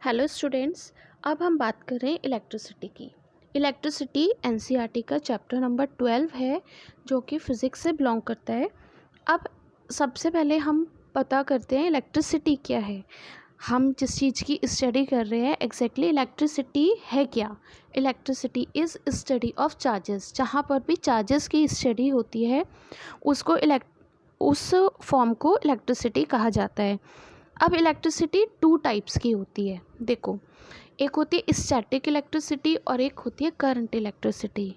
Hello students. अब हम बात कर रहे हैं इलेक्ट्रिसिटी की। इलेक्ट्रिसिटी एनसीईआरटी का चैप्टर नंबर 12 है जो कि फ़िज़िक्स से बिलोंग करता है। अब सबसे पहले हम पता करते हैं इलेक्ट्रिसिटी क्या है। हम जिस चीज़ की स्टडी कर रहे हैं एग्जैक्टली इलेक्ट्रिसिटी है क्या। Electricity is study of charges. जहाँ पर भी चार्जेस की स्टडी होती है उसको उस फॉर्म को इलेक्ट्रिसिटी कहा जाता है। अब इलेक्ट्रिसिटी टू टाइप्स की होती है। देखो, एक होती है स्टैटिक इलेक्ट्रिसिटी और एक होती है करंट इलेक्ट्रिसिटी।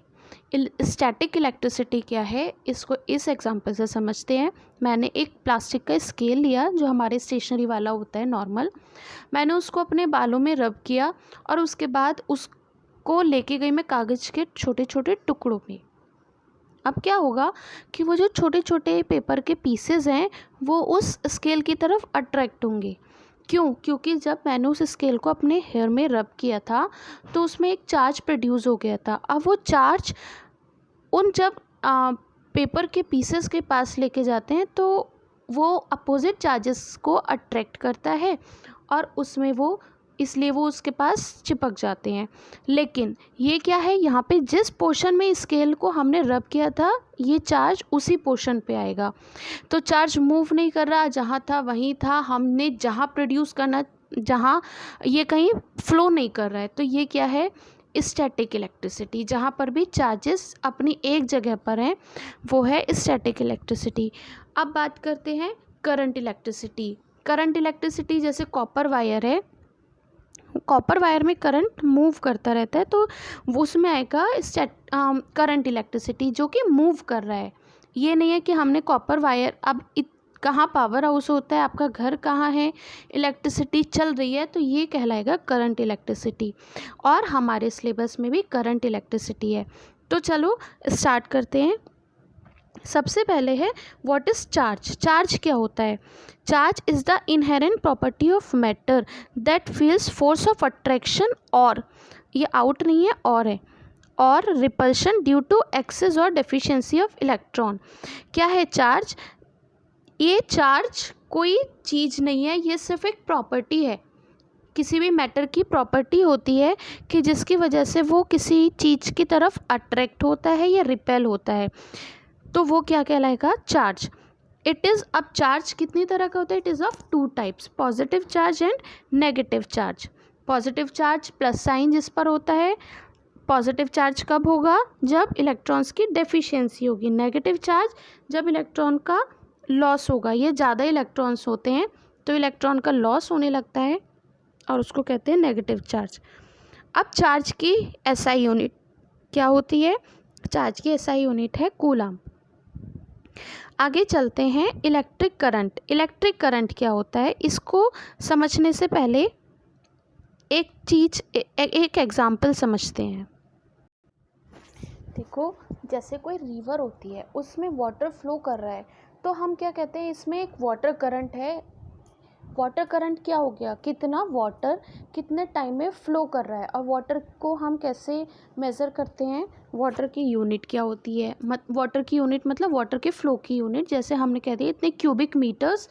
स्टैटिक इलेक्ट्रिसिटी क्या है, इसको इस एग्जांपल से समझते हैं। मैंने एक प्लास्टिक का स्केल लिया जो हमारे स्टेशनरी वाला होता है नॉर्मल। मैंने उसको अपने बालों में रब किया और उसके बाद उसको लेके गई मैं कागज़ के छोटे छोटे टुकड़ों में। अब क्या होगा कि वो जो छोटे छोटे पेपर के पीसेस हैं वो उस स्केल की तरफ अट्रैक्ट होंगे। क्यों? क्योंकि जब मैंने उस स्केल को अपने हेयर में रब किया था तो उसमें एक चार्ज प्रोड्यूस हो गया था। अब वो चार्ज उन जब पेपर के पीसेस के पास लेके जाते हैं तो वो अपोजिट चार्जेस को अट्रैक्ट करता है और उसमें वो इसलिए वो उसके पास चिपक जाते हैं। लेकिन ये क्या है, यहाँ पे जिस पोर्शन में स्केल को हमने रब किया था ये चार्ज उसी पोर्शन पे आएगा। तो चार्ज मूव नहीं कर रहा, जहाँ था वहीं था। हमने जहाँ प्रोड्यूस करना, जहाँ ये कहीं फ्लो नहीं कर रहा है, तो ये क्या है, स्टैटिक इलेक्ट्रिसिटी। जहाँ पर भी चार्जेस अपनी एक जगह पर हैं वो है स्टैटिक इलेक्ट्रिसिटी। अब बात करते हैं करंट इलेक्ट्रिसिटी। करंट इलेक्ट्रिसिटी जैसे कॉपर वायर है, कॉपर वायर में करंट मूव करता रहता है तो वो उसमें आएगा करंट इलेक्ट्रिसिटी जो कि मूव कर रहा है। ये नहीं है कि हमने कॉपर वायर, अब कहाँ पावर हाउस होता है, आपका घर कहाँ है, इलेक्ट्रिसिटी चल रही है, तो ये कहलाएगा करंट इलेक्ट्रिसिटी। और हमारे सिलेबस में भी करंट इलेक्ट्रिसिटी है। तो चलो स्टार्ट करते हैं। सबसे पहले है व्हाट इज़ चार्ज। चार्ज क्या होता है? Charge is the inherent property of matter that feels force of attraction, और ये आउट नहीं है और है, और रिपल्शन ड्यू टू एक्सेस और डेफिशिएंसी ऑफ इलेक्ट्रॉन। क्या है चार्ज? ये चार्ज कोई चीज़ नहीं है, ये सिर्फ एक प्रॉपर्टी है। किसी भी मैटर की प्रॉपर्टी होती है कि जिसकी वजह से वो किसी चीज़ की तरफ अट्रैक्ट होता है या रिपेल होता है, तो वो क्या कहलाएगा? चार्ज। इट इज़, अब चार्ज कितनी तरह का होता है? It is of two types, positive charge and negative charge. Positive charge plus sign जिस पर होता है। पॉजिटिव चार्ज कब होगा? जब इलेक्ट्रॉन्स की डेफिशिएंसी होगी। नेगेटिव चार्ज जब इलेक्ट्रॉन का लॉस होगा। ये ज़्यादा इलेक्ट्रॉन्स होते हैं तो इलेक्ट्रॉन का लॉस होने लगता है और उसको कहते हैं नेगेटिव चार्ज। अब चार्ज की एसआई यूनिट क्या होती है? चार्ज की एसआई यूनिट है कूलम। आगे चलते हैं इलेक्ट्रिक करंट। इलेक्ट्रिक करंट क्या होता है, इसको समझने से पहले एक चीज़, एक एग्जांपल समझते हैं। देखो, जैसे कोई रिवर होती है उसमें वाटर फ्लो कर रहा है तो हम क्या कहते हैं, इसमें एक वाटर करंट है। वाटर करंट क्या हो गया, कितना वाटर कितने टाइम में फ़्लो कर रहा है। और वाटर को हम कैसे मेज़र करते हैं? वाटर की यूनिट क्या होती है? वाटर की यूनिट मतलब वाटर के फ़्लो की यूनिट। जैसे हमने कह दिया इतने क्यूबिक मीटर्स,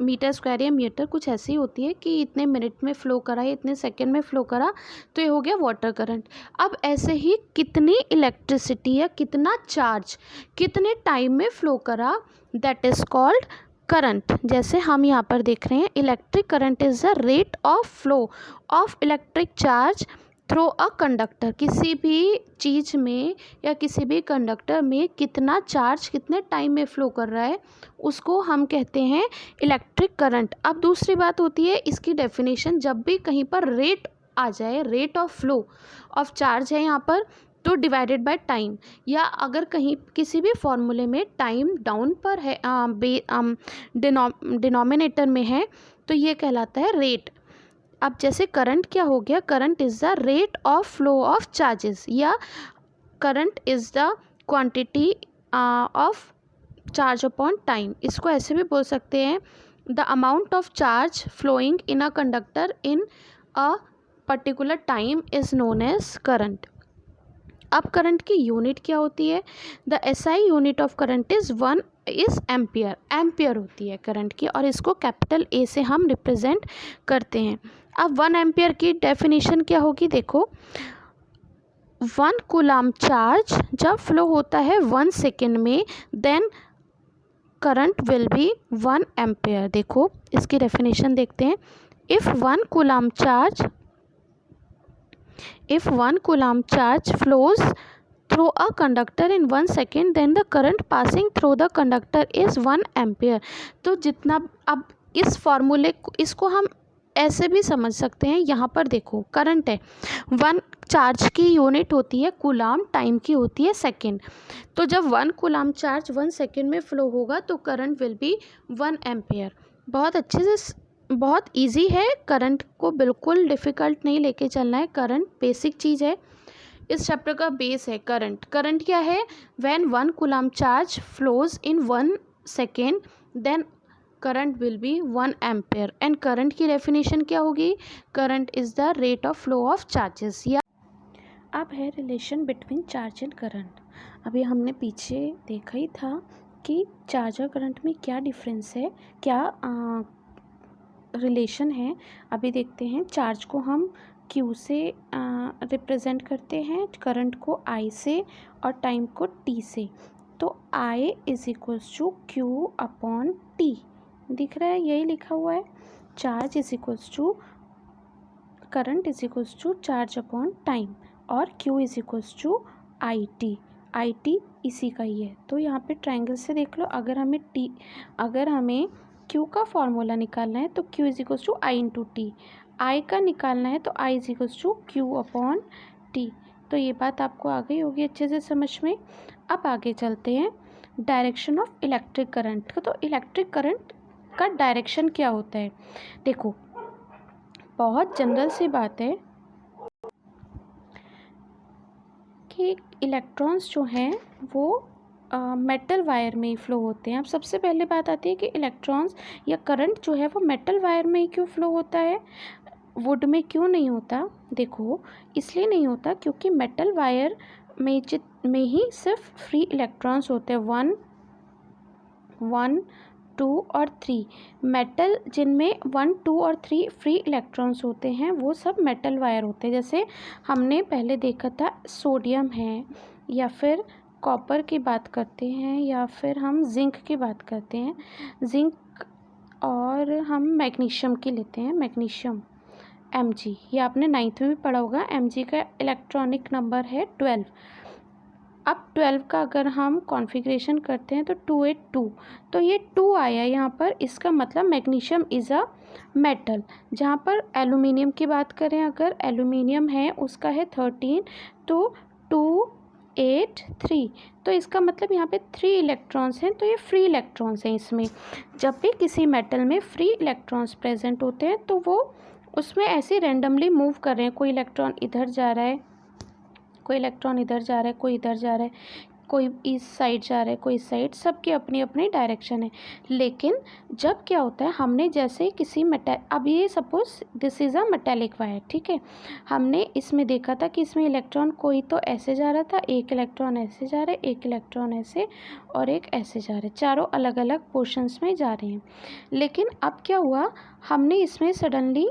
मीटर स्क्वायर या मीटर कुछ ऐसी होती है कि इतने मिनट में फ़्लो करा है, इतने सेकेंड में फ़्लो करा, तो ये हो गया वाटर करंट। अब ऐसे ही कितनी इलेक्ट्रिसिटी या कितना चार्ज कितने टाइम में फ़्लो करा, दैट इज़ कॉल्ड करंट। जैसे हम यहाँ पर देख रहे हैं, electric current is the rate of flow of electric charge through a conductor. किसी भी चीज़ में या किसी भी कंडक्टर में कितना चार्ज कितने टाइम में फ़्लो कर रहा है उसको हम कहते हैं इलेक्ट्रिक करंट। अब दूसरी बात होती है इसकी डेफिनेशन, जब भी कहीं पर रेट आ जाए, rate of flow of charge है यहाँ पर, तो डिवाइडेड बाय टाइम, या अगर कहीं किसी भी फॉर्मूले में टाइम डाउन पर है, डिनोमिनेटर में है, तो ये कहलाता है रेट। अब जैसे करंट क्या हो गया, current is the rate of flow of charges, या current is the quantity of charge upon time. इसको ऐसे भी बोल सकते हैं, the amount of charge flowing in a conductor in a particular time is known as current. अब current की unit क्या होती है? The SI unit of current is ampere. Ampere होती है करंट की, और इसको कैपिटल ए से हम रिप्रेजेंट करते हैं। अब 1 एम्पियर की डेफिनेशन क्या होगी, देखो 1 कूलाम चार्ज जब फ्लो होता है 1 सेकेंड में, then current will be 1 ampere. देखो इसकी डेफिनेशन देखते हैं। If 1 coulomb charge flows through a conductor in 1 second, then the current passing through the conductor is 1 ampere। तो जितना, अब इस फॉर्मूले को, इसको हम ऐसे भी समझ सकते हैं। यहाँ पर देखो करंट है, 1 चार्ज की यूनिट होती है कूलाम, टाइम की होती है सेकेंड। तो जब 1 कूलाम चार्ज 1 सेकेंड में फ्लो होगा तो करंट विल बी 1 एम्पियर। बहुत अच्छे से, बहुत इजी है, करंट को बिल्कुल डिफ़िकल्ट नहीं लेके चलना है। करंट बेसिक चीज़ है, इस चैप्टर का बेस है करंट। करंट क्या है, when 1 coulomb charge flows in 1 second then current will be 1 ampere. And current की डेफिनेशन क्या होगी, current is the rate of flow of charges. या अब है relation between charge and current. अभी हमने पीछे देखा ही था कि चार्ज और करंट में क्या डिफरेंस है, क्या रिलेशन है। अभी देखते हैं, चार्ज को हम Q से रिप्रेजेंट करते हैं, करंट को I से और टाइम को T से। तो I is equals to Q upon T, दिख रहा है, यही लिखा हुआ है। Charge is equals to current is equals to charge upon time, और Q is equals to IT इसी का ही है। तो यहाँ पे ट्रायंगल से देख लो, अगर हमें Q का फॉर्मूला निकालना है तो Q is equals to I into T, I का निकालना है तो I is equals to Q upon T। तो ये बात आपको आ गई होगी अच्छे से समझ में। अब आगे चलते हैं, डायरेक्शन ऑफ इलेक्ट्रिक करंट। तो इलेक्ट्रिक करंट का डायरेक्शन क्या होता है, देखो बहुत जनरल सी बात है कि इलेक्ट्रॉन्स जो हैं वो मेटल वायर में ही फ्लो होते हैं। अब सबसे पहले बात आती है कि इलेक्ट्रॉन्स या करंट जो है वो मेटल वायर में ही क्यों फ्लो होता है, वुड में क्यों नहीं होता। देखो इसलिए नहीं होता क्योंकि मेटल वायर में ही सिर्फ फ्री इलेक्ट्रॉन्स होते हैं, 1, 2 और 3। मेटल जिनमें 1, 2 और 3 फ्री इलेक्ट्रॉन्स होते हैं वो सब मेटल वायर होते हैं। जैसे हमने पहले देखा था सोडियम है, या फिर कॉपर की बात करते हैं, या फिर हम जिंक की बात करते हैं, जिंक, और हम मैग्नीशियम की लेते हैं, मैग्नीशियम Mg। ये आपने 9th में भी पढ़ा होगा। Mg का इलेक्ट्रॉनिक नंबर है 12। अब 12 का अगर हम कॉन्फ़िगरेशन करते हैं तो 282, तो ये 2 आया यहाँ पर, इसका मतलब मैग्नीशियम इज़ अ मेटल। जहाँ पर एल्यूमिनियम की बात करें, अगर एल्यूमिनियम है उसका है 13, तो 283, तो इसका मतलब यहाँ पे 3 इलेक्ट्रॉन्स हैं, तो ये फ्री इलेक्ट्रॉन्स हैं इसमें। जब भी किसी मेटल में फ्री इलेक्ट्रॉन्स प्रेजेंट होते हैं तो वो उसमें ऐसे रैंडमली मूव कर रहे हैं, कोई इलेक्ट्रॉन इधर जा रहा है, कोई इलेक्ट्रॉन इधर जा रहा है, कोई इधर जा रहा है, कोई इस साइड जा रहा है, कोई इस साइड, सबकी अपनी अपनी डायरेक्शन है। लेकिन जब क्या होता है, हमने जैसे किसी अब ये suppose this is a metallic wire, ठीक है, हमने इसमें देखा था कि इसमें इलेक्ट्रॉन कोई तो ऐसे जा रहा था, एक इलेक्ट्रॉन ऐसे जा रहा है, एक इलेक्ट्रॉन ऐसे, और एक ऐसे जा रहा है, चारों अलग अलग पोर्शंस में जा रहे हैं। लेकिन अब क्या हुआ, हमने इसमें सडनली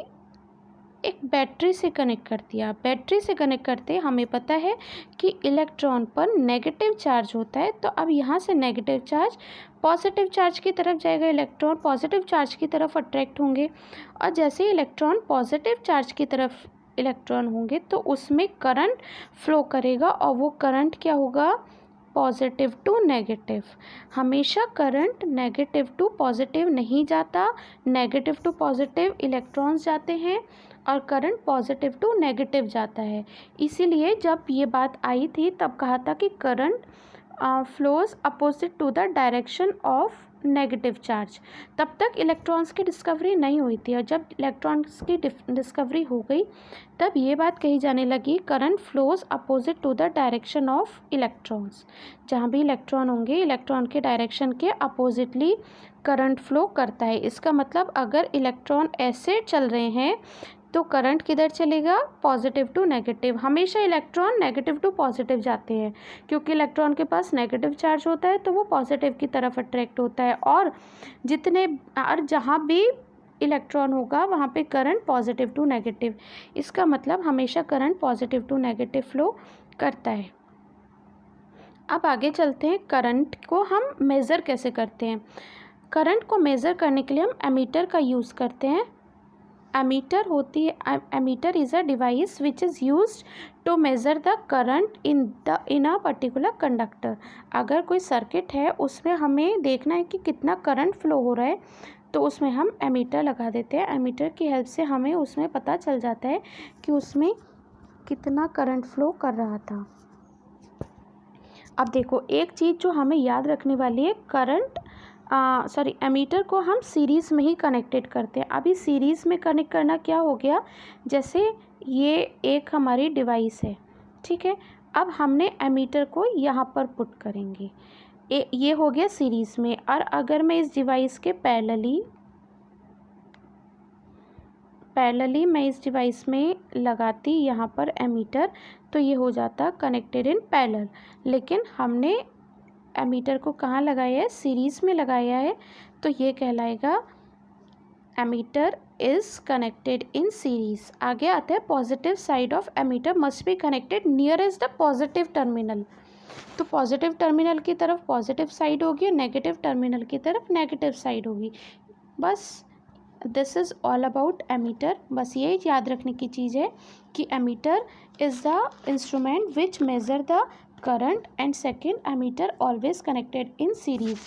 एक बैटरी से कनेक्ट कर दिया। बैटरी से कनेक्ट करते हमें पता है कि इलेक्ट्रॉन पर नेगेटिव चार्ज होता है, तो अब यहाँ से नेगेटिव चार्ज पॉजिटिव चार्ज की तरफ जाएगा, इलेक्ट्रॉन पॉजिटिव चार्ज की तरफ अट्रैक्ट होंगे, और जैसे इलेक्ट्रॉन पॉजिटिव चार्ज की तरफ इलेक्ट्रॉन होंगे तो उसमें करंट फ्लो करेगा, और वो करंट क्या होगा, पॉजिटिव टू नेगेटिव। हमेशा करंट नेगेटिव टू पॉजिटिव नहीं जाता, नेगेटिव टू पॉजिटिव इलेक्ट्रॉन्स जाते हैं, और करंट पॉजिटिव टू नेगेटिव जाता है। इसीलिए जब ये बात आई थी तब कहा था कि current flows opposite to the direction of negative charge. तब तक इलेक्ट्रॉन्स की डिस्कवरी नहीं हुई थी, और जब इलेक्ट्रॉन्स की डिस्कवरी हो गई तब ये बात कही जाने लगी, current flows opposite to the direction of electrons. जहाँ भी इलेक्ट्रॉन होंगे, इलेक्ट्रॉन के डायरेक्शन के अपोजिटली करंट फ्लो करता है। इसका मतलब अगर इलेक्ट्रॉन ऐसे चल रहे हैं तो करंट किधर चलेगा, पॉजिटिव टू नेगेटिव। हमेशा इलेक्ट्रॉन नेगेटिव टू पॉजिटिव जाते हैं, क्योंकि इलेक्ट्रॉन के पास नेगेटिव चार्ज होता है तो वो पॉजिटिव की तरफ अट्रैक्ट होता है। और जहाँ भी इलेक्ट्रॉन होगा वहाँ पे करंट पॉजिटिव टू नेगेटिव। इसका मतलब हमेशा current positive to negative flow करता है। अब आगे चलते हैं, करंट को हम मेज़र कैसे करते हैं। करंट को मेज़र करने के लिए हम एमीटर का यूज़ करते हैं। एमीटर होती है, ammeter is a device which is used to measure the current in a particular conductor. अगर कोई सर्किट है उसमें हमें देखना है कि कितना करंट फ्लो हो रहा है, तो उसमें हम एमीटर लगा देते हैं। एमीटर की हेल्प से हमें उसमें पता चल जाता है कि उसमें कितना करंट फ्लो कर रहा था। अब देखो, एक चीज़ जो हमें याद रखने वाली है, एमीटर को हम सीरीज़ में ही कनेक्टेड करते हैं। अभी सीरीज़ में कनेक्ट करना क्या हो गया, जैसे ये एक हमारी डिवाइस है, ठीक है। अब हमने एमीटर को यहाँ पर पुट करेंगे, ये हो गया सीरीज़ में। और अगर मैं इस डिवाइस के पैरेलली मैं इस डिवाइस में लगाती यहाँ पर एमीटर, तो ये हो जाता कनेक्टेड इन पैरेलल। लेकिन हमने एमीटर को कहाँ लगाया है, सीरीज़ में लगाया है, तो ये कहलाएगा ammeter is connected in series. आगे आता है, positive side of ammeter must be connected nearest the positive terminal. तो पॉजिटिव टर्मिनल की तरफ पॉजिटिव साइड होगी और नेगेटिव टर्मिनल की तरफ नेगेटिव साइड होगी। बस this is all about ammeter. बस ये याद रखने की चीज़ है कि ammeter is the instrument which measure the current, and second, ammeter always connected in series.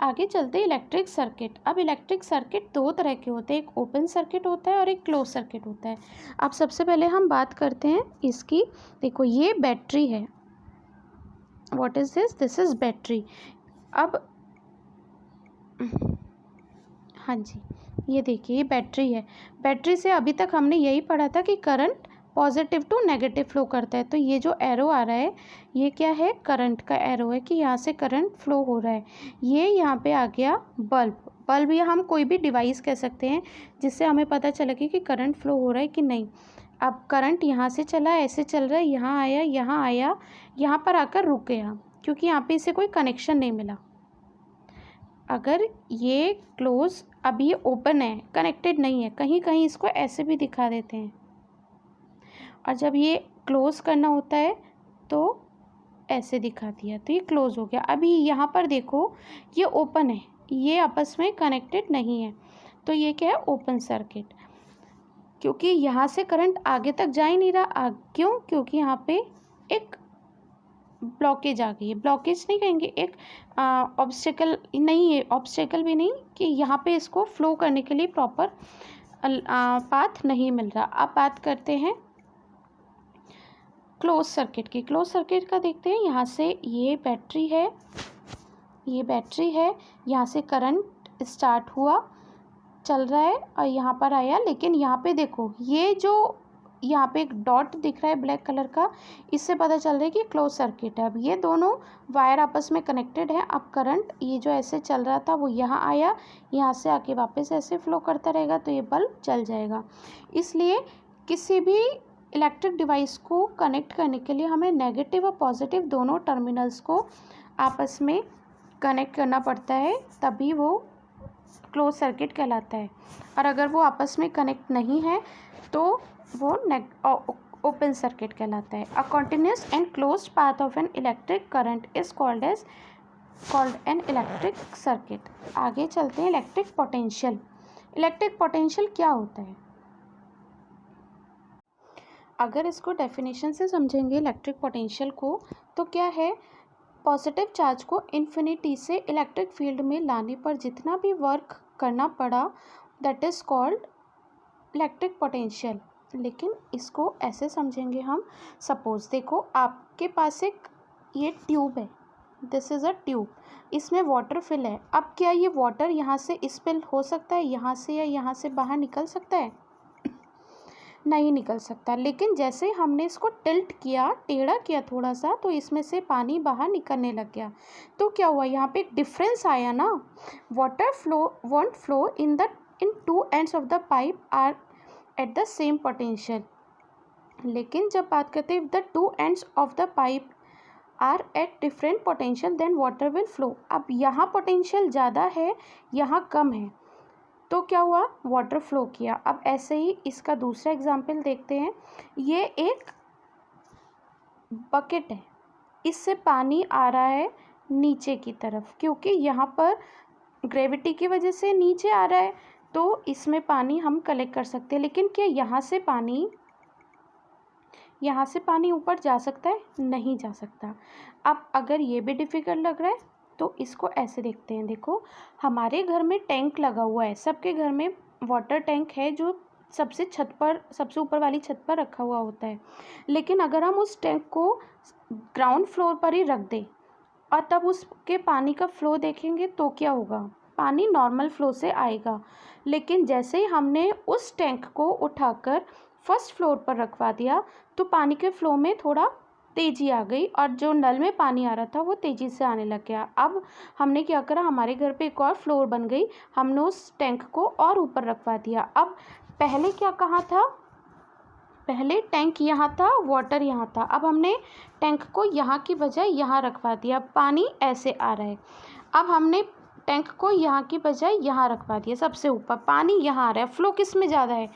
आगे चलते इलेक्ट्रिक सर्किट। अब इलेक्ट्रिक सर्किट दो तरह के होते हैं, एक ओपन सर्किट होता है और एक क्लोज सर्किट होता है। अब सबसे पहले हम बात करते हैं इसकी। देखो, ये बैटरी है, what is this, this is battery. अब हाँ जी, ये देखिए, ये बैटरी है। बैटरी से अभी तक हमने यही पढ़ा था कि current positive to negative flow करता है। तो ये जो एरो आ रहा है, ये क्या है, करंट का एरो है कि यहाँ से करंट फ्लो हो रहा है। ये यहाँ पे आ गया बल्ब या हम कोई भी डिवाइस कह सकते हैं जिससे हमें पता चलेगा कि करंट फ्लो हो रहा है कि नहीं। अब करंट यहाँ से चला, ऐसे चल रहा है, यहाँ आया, यहाँ पर आकर रुक गया, क्योंकि यहाँ पे इसे कोई कनेक्शन नहीं मिला। अगर ये क्लोज, अब ये ओपन है, कनेक्टेड नहीं है, कहीं कहीं इसको ऐसे भी दिखा देते हैं, और जब ये क्लोज़ करना होता है तो ऐसे दिखा दिया, तो ये क्लोज़ हो गया। अभी यहाँ पर देखो, ये ओपन है, ये आपस में कनेक्टेड नहीं है, तो ये क्या है, ओपन सर्किट। क्योंकि यहाँ से करंट आगे तक जा ही नहीं रहा, क्यों, क्योंकि यहाँ पे एक ब्लॉकेज आ गई है। ब्लॉकेज नहीं कहेंगे, एक ऑब्स्टेकल नहीं है, ऑब्स्टेकल भी नहीं, कि यहाँ पे इसको फ्लो करने के लिए प्रॉपर पाथ नहीं मिल रहा। अब बात करते हैं क्लोज सर्किट की। क्लोज सर्किट का देखते हैं, यहाँ से ये बैटरी है, यहाँ से करंट स्टार्ट हुआ, चल रहा है और यहाँ पर आया। लेकिन यहाँ पे देखो, ये जो यहाँ पे एक डॉट दिख रहा है ब्लैक कलर का, इससे पता चल रहा है कि क्लोज सर्किट है। अब ये दोनों वायर आपस में कनेक्टेड है। अब करंट ये जो ऐसे चल रहा था वो यहाँ आया, यहाँ से आके वापस ऐसे फ्लो करता रहेगा, तो ये बल्ब जल जाएगा। इसलिए किसी भी इलेक्ट्रिक डिवाइस को कनेक्ट करने के लिए हमें नेगेटिव और पॉजिटिव दोनों टर्मिनल्स को आपस में कनेक्ट करना पड़ता है, तभी वो क्लोज सर्किट कहलाता है। और अगर वो आपस में कनेक्ट नहीं है तो वो ओपन सर्किट कहलाता है। A continuous and closed path of an electric current is called an electric circuit. आगे चलते हैं, इलेक्ट्रिक पोटेंशियल। इलेक्ट्रिक पोटेंशियल क्या होता है? अगर इसको डेफिनेशन से समझेंगे इलेक्ट्रिक पोटेंशियल को, तो क्या है, पॉजिटिव चार्ज को इन्फिनिटी से इलेक्ट्रिक फील्ड में लाने पर जितना भी वर्क करना पड़ा, that is called electric potential. लेकिन इसको ऐसे समझेंगे हम, सपोज देखो, आपके पास एक ये ट्यूब है, दिस इज़ अ ट्यूब, इसमें वाटर फिल है। अब क्या ये वाटर यहाँ से स्पिल हो सकता है, यहाँ से या यहाँ से बाहर निकल सकता है? नहीं निकल सकता। लेकिन जैसे हमने इसको टिल्ट किया, टेढ़ा किया थोड़ा सा, तो इसमें से पानी बाहर निकलने लग गया। तो क्या हुआ, यहाँ पे एक डिफरेंस आया ना, water flow won't flow in two ends of the pipe are at the same potential. लेकिन जब बात करते हैं, the two ends of the pipe are at different potential, then water will flow. अब यहाँ पोटेंशियल ज़्यादा है, यहाँ कम है, तो क्या हुआ, वाटर फ्लो किया। अब ऐसे ही इसका दूसरा एग्जाम्पल देखते हैं। ये एक बकेट है, इससे पानी आ रहा है नीचे की तरफ, क्योंकि यहाँ पर ग्रेविटी की वजह से नीचे आ रहा है, तो इसमें पानी हम कलेक्ट कर सकते हैं। लेकिन क्या यहाँ से पानी ऊपर जा सकता है? नहीं जा सकता। अब अगर ये भी डिफ़िकल्ट लग रहा है तो इसको ऐसे देखते हैं। देखो, हमारे घर में टैंक लगा हुआ है, सबके घर में वाटर टैंक है जो सबसे ऊपर वाली छत पर रखा हुआ होता है। लेकिन अगर हम उस टैंक को ग्राउंड फ्लोर पर ही रख दें और तब उसके पानी का फ्लो देखेंगे तो क्या होगा, पानी नॉर्मल फ्लो से आएगा। लेकिन जैसे ही हमने उस टैंक को उठाकर फर्स्ट फ्लोर पर रखवा दिया तो पानी के फ्लो में थोड़ा तेज़ी आ गई और जो नल में पानी आ रहा था वो तेज़ी से आने लग गया। अब हमने क्या करा, हमारे घर पे एक और फ्लोर बन गई, हमने उस टैंक को और ऊपर रखवा दिया। अब पहले क्या कहा था, पहले टैंक यहाँ था, वाटर यहाँ था। अब हमने टैंक को यहाँ की बजाय यहाँ रखवा दिया, पानी ऐसे आ रहा है। अब हमने टैंक को यहाँ की बजाय यहाँ रखवा दिया, सबसे ऊपर पानी यहाँ आ रहा है। फ्लो किस में ज़्यादा है?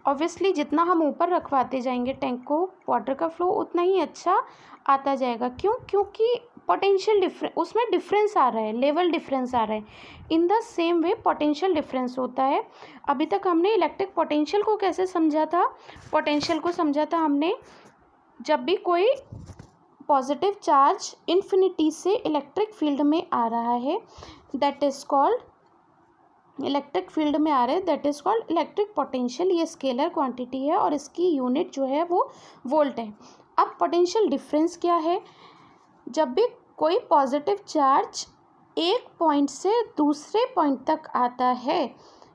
ऑब्वियसली जितना हम ऊपर रखवाते जाएंगे टैंक को, वाटर का फ्लो उतना ही अच्छा आता जाएगा। क्यों? क्योंकि पोटेंशियल डिफरेंस, उसमें डिफरेंस आ रहा है, लेवल डिफरेंस आ रहा है। In the same way potential difference होता है। अभी तक हमने इलेक्ट्रिक पोटेंशियल को कैसे समझा था? पोटेंशियल को समझा था हमने, जब भी कोई पॉजिटिव चार्ज इन्फिनिटी से इलेक्ट्रिक फील्ड में आ रहा है, that is called electric field में आ रहे हैं, that is called electric potential. ये स्केलर क्वांटिटी है और इसकी यूनिट जो है वो वोल्ट है। अब पोटेंशियल डिफरेंस क्या है? जब भी कोई पॉजिटिव चार्ज एक पॉइंट से दूसरे पॉइंट तक आता है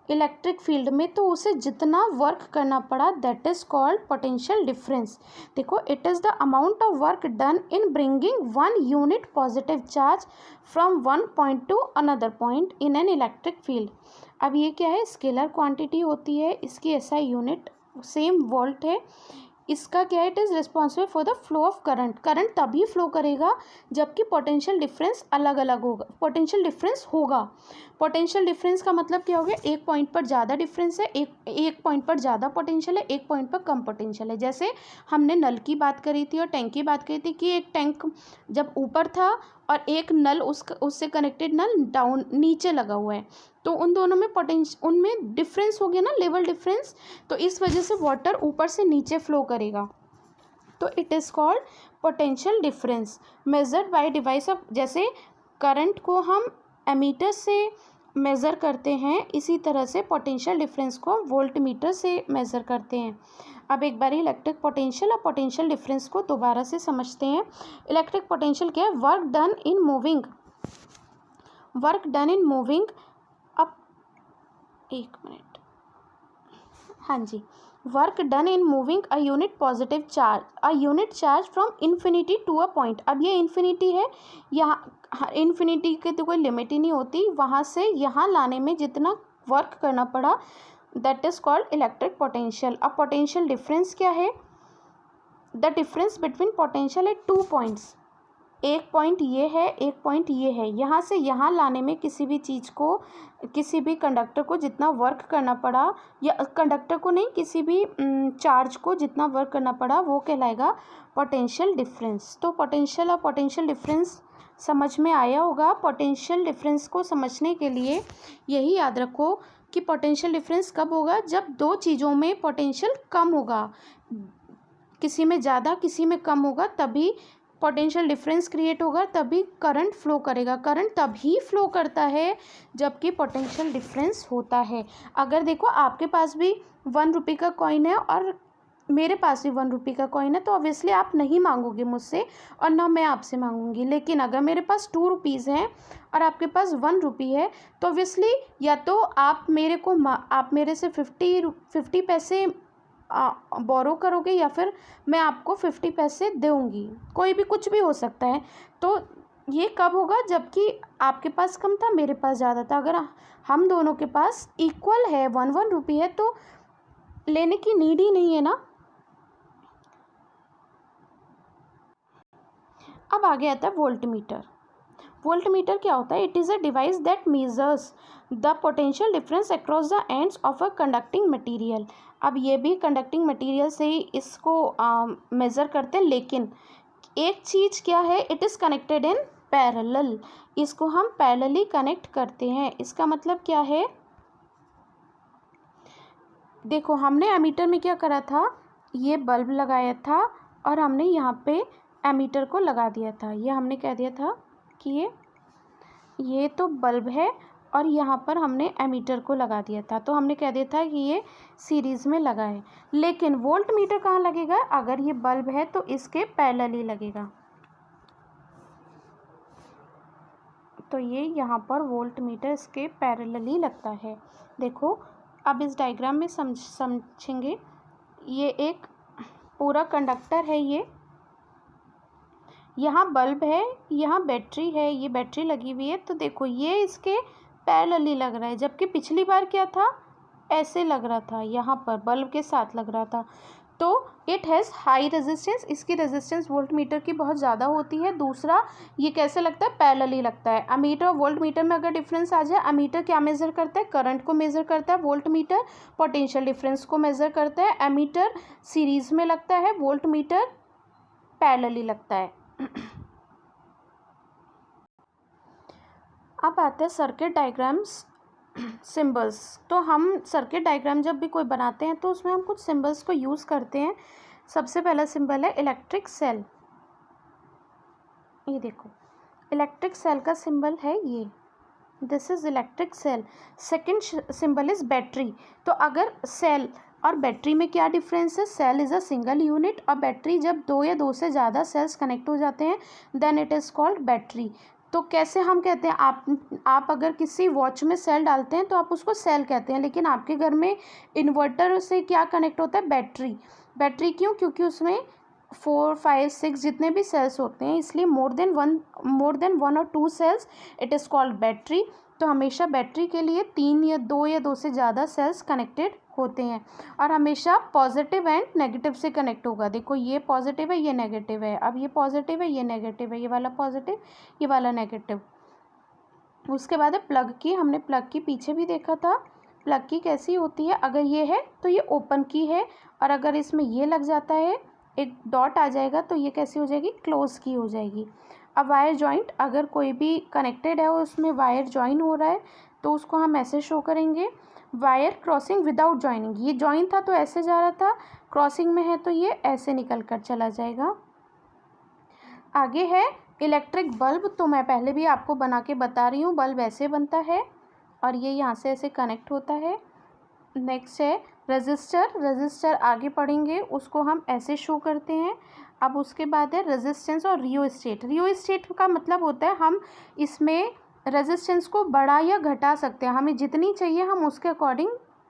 इलेक्ट्रिक फील्ड में, तो उसे जितना वर्क करना पड़ा, that is called potential difference. देखो, it is the amount of work done in bringing one unit positive charge from one point to another point in an electric field. अब ये क्या है? स्केलर क्वांटिटी होती है, इसकी एसआई यूनिट सेम वोल्ट है। इसका क्या है? It is responsible for the flow of current. Current तभी फ्लो करेगा जबकि पोटेंशियल डिफरेंस अलग अलग होगा, पोटेंशियल डिफरेंस होगा। पोटेंशियल डिफरेंस का मतलब क्या हो गया? एक पॉइंट पर ज़्यादा डिफरेंस है, एक पॉइंट पर ज़्यादा पोटेंशियल है, एक पॉइंट पर कम पोटेंशियल है। जैसे हमने नल की बात करी थी और टैंक की बात करी थी कि एक टैंक जब ऊपर था और एक नल उससे कनेक्टेड नल डाउन नीचे लगा हुआ है, तो उन दोनों में उनमें डिफरेंस हो गया ना, लेवल डिफरेंस। तो इस वजह से वाटर ऊपर से नीचे फ्लो करेगा, तो it is called potential difference measured by device of. जैसे करंट को हम एमीटर से मेज़र करते हैं, इसी तरह से पोटेंशियल डिफरेंस को वोल्ट मीटर से मेज़र करते हैं। अब एक बार इलेक्ट्रिक पोटेंशियल और पोटेंशियल डिफरेंस को दोबारा से समझते हैं। इलेक्ट्रिक पोटेंशियल क्या है? Work done in moving, work done in moving. अब एक मिनट, हाँ जी, work done in moving a unit positive charge, a unit charge from infinity to a point. अब ये इन्फिनिटी है, यहाँ इन्फिनिटी की तो कोई लिमिट ही नहीं होती, वहाँ से यहाँ लाने में जितना वर्क करना पड़ा, that is called electric potential. अब पोटेंशियल डिफरेंस क्या है? The difference between potential at two points. एक पॉइंट ये है, एक पॉइंट ये है, यहाँ से यहाँ लाने में किसी भी चीज़ को, किसी भी कंडक्टर को जितना वर्क करना पड़ा, या कंडक्टर को नहीं, किसी भी चार्ज को जितना वर्क करना पड़ा, वो कहलाएगा पोटेंशियल डिफरेंस। तो पोटेंशियल और पोटेंशियल डिफरेंस समझ में आया होगा। पोटेंशियल डिफरेंस को समझने के लिए यही याद रखो कि पोटेंशियल डिफरेंस कब होगा? जब दो चीज़ों में पोटेंशियल कम होगा, किसी में ज़्यादा किसी में कम होगा, तभी पोटेंशियल डिफरेंस क्रिएट होगा, तभी करंट फ्लो करेगा। करंट तभी फ्लो करता है जबकि पोटेंशियल डिफरेंस होता है। अगर देखो, आपके पास भी 1 रुपये का कॉइन है और मेरे पास भी 1 रुपये का कॉइन है, तो ऑब्वियसली आप नहीं मांगोगे मुझसे और ना मैं आपसे मांगूंगी। लेकिन अगर मेरे पास 2 रुपीज़ हैं और आपके पास 1 रुपये है, तो ऑब्वियसली या तो आप मेरे से 50 पैसे बोरो करोगे, या फिर मैं आपको 50 पैसे दूंगी, कोई भी कुछ भी हो सकता है। तो ये कब होगा? जबकि आपके पास कम था, मेरे पास ज़्यादा था। अगर हम दोनों के पास इक्वल है, 1 रुपये है, तो लेने की नीड ही नहीं है ना। अब आगे आता है वोल्ट मीटर। वोल्टमीटर क्या होता है? It is a device that measures the potential difference across the ends of a conducting material. अब ये भी कंडक्टिंग मटेरियल से ही इसको मेज़र करते हैं, लेकिन एक चीज़ क्या है, it is connected in parallel. इसको हम पैरेलली कनेक्ट करते हैं। इसका मतलब क्या है? देखो, हमने एमीटर में क्या करा था, ये बल्ब लगाया था और हमने यहाँ पे एमीटर को लगा दिया था। ये हमने कह दिया था कि ये तो बल्ब है और यहाँ पर हमने एमीटर को लगा दिया था, तो हमने कह दिया था कि ये सीरीज़ में लगा है। लेकिन वोल्ट मीटर कहाँ लगेगा? अगर ये बल्ब है तो इसके पैरेलली लगेगा। तो ये यहाँ पर वोल्ट मीटर इसके पैरेलली लगता है। देखो, अब इस डायग्राम में समझेंगे। ये एक पूरा कंडक्टर है, ये यहाँ बल्ब है, यहाँ बैटरी है, ये बैटरी लगी हुई है। तो देखो, ये इसके पैरेलली लग रहा है, जबकि पिछली बार क्या था, ऐसे लग रहा था, यहाँ पर बल्ब के साथ लग रहा था। तो इट हैज़ हाई रेजिस्टेंस, इसकी रेजिस्टेंस वोल्ट मीटर की बहुत ज़्यादा होती है। दूसरा, ये कैसे लगता है? पैरेलली लगता है। अमीटर और वोल्ट मीटर में अगर डिफरेंस आ जाए, अमीटर क्या मेज़र करता है? करंट को मेज़र करता है। वोल्ट मीटर पोटेंशियल डिफरेंस को मेज़र करता है। अमीटर सीरीज़ में लगता है, वोल्ट मीटर पैरेलली लगता है। अब आते हैं सर्किट डायग्राम्स, सिंबल्स। तो हम सर्किट डायग्राम जब भी कोई बनाते हैं तो उसमें हम कुछ सिंबल्स को यूज़ करते हैं। सबसे पहला सिंबल है इलेक्ट्रिक सेल। ये देखो, इलेक्ट्रिक सेल का सिंबल है ये, this is electric cell. Second symbol is battery. तो अगर सेल और बैटरी में क्या डिफरेंस है? Cell is a single unit और बैटरी जब दो या दो से ज़्यादा सेल्स कनेक्ट हो जाते हैं then it is called battery. तो कैसे हम कहते हैं, आप अगर किसी वॉच में सेल डालते हैं तो आप उसको सेल कहते हैं, लेकिन आपके घर में इन्वर्टर से क्या कनेक्ट होता है? बैटरी। बैटरी क्यों? क्योंकि उसमें 4, 5, 6 जितने भी सेल्स होते हैं, इसलिए मोर देन वन और 2 cells, it is called battery. तो हमेशा बैटरी के लिए 3 या 2 या 2 से ज़्यादा सेल्स कनेक्टेड होते हैं और हमेशा पॉजिटिव एंड नेगेटिव से कनेक्ट होगा। देखो, ये पॉजिटिव है, ये नेगेटिव है। अब ये पॉजिटिव है, ये नेगेटिव है, ये वाला पॉजिटिव, ये वाला नेगेटिव। उसके बाद है प्लग की। हमने प्लग की पीछे भी देखा था। प्लग की कैसी होती है? अगर ये है तो ये ओपन की है, और अगर इसमें ये लग जाता है, एक डॉट आ जाएगा, तो ये कैसी हो जाएगी? क्लोज की हो जाएगी। अब वायर जॉइंट, अगर कोई भी कनेक्टेड है और उसमें वायर जॉइन हो रहा है तो उसको हम ऐसे शो करेंगे, वायर क्रॉसिंग विदाउट जॉइनिंग। ये जॉइन था तो ऐसे जा रहा था, क्रॉसिंग में है तो ये ऐसे निकल कर चला जाएगा। आगे है इलेक्ट्रिक बल्ब। तो मैं पहले भी आपको बना के बता रही हूँ, बल्ब ऐसे बनता है और ये यहाँ से ऐसे कनेक्ट होता है। नेक्स्ट है रजिस्टर। रजिस्टर आगे पढ़ेंगे, उसको हम ऐसे शो करते हैं। अब उसके बाद है रेजिस्टेंस और रियोस्टेट। रियोस्टेट का मतलब होता है हम इसमें रेजिस्टेंस को बढ़ा या घटा सकते हैं, हमें जितनी चाहिए हम उसके अकॉर्डिंग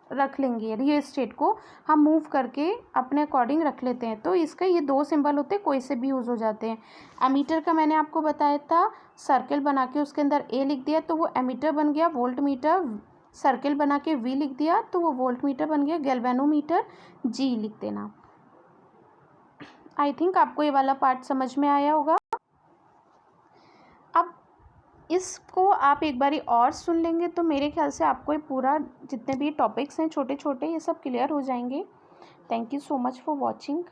रख लेंगे। रियोस्टेट को हम मूव करके अपने अकॉर्डिंग रख लेते हैं। तो इसके ये 2 सिंबल होते हैं, कोई से भी यूज़ हो जाते हैं। एमीटर का मैंने आपको बताया था, सर्किल बना के उसके अंदर ए लिख दिया तो वो एमीटर बन गया। वोल्ट मीटर, सर्किल बना के वी लिख दिया तो वो वोल्ट मीटर बन गया। गैल्वेनोमीटर जी लिख देना। आई थिंक आपको ये वाला पार्ट समझ में आया होगा। अब इसको आप एक बारी और सुन लेंगे तो मेरे ख्याल से आपको ये पूरा जितने भी टॉपिक्स हैं छोटे छोटे, ये सब क्लियर हो जाएंगे। Thank you so much for watching.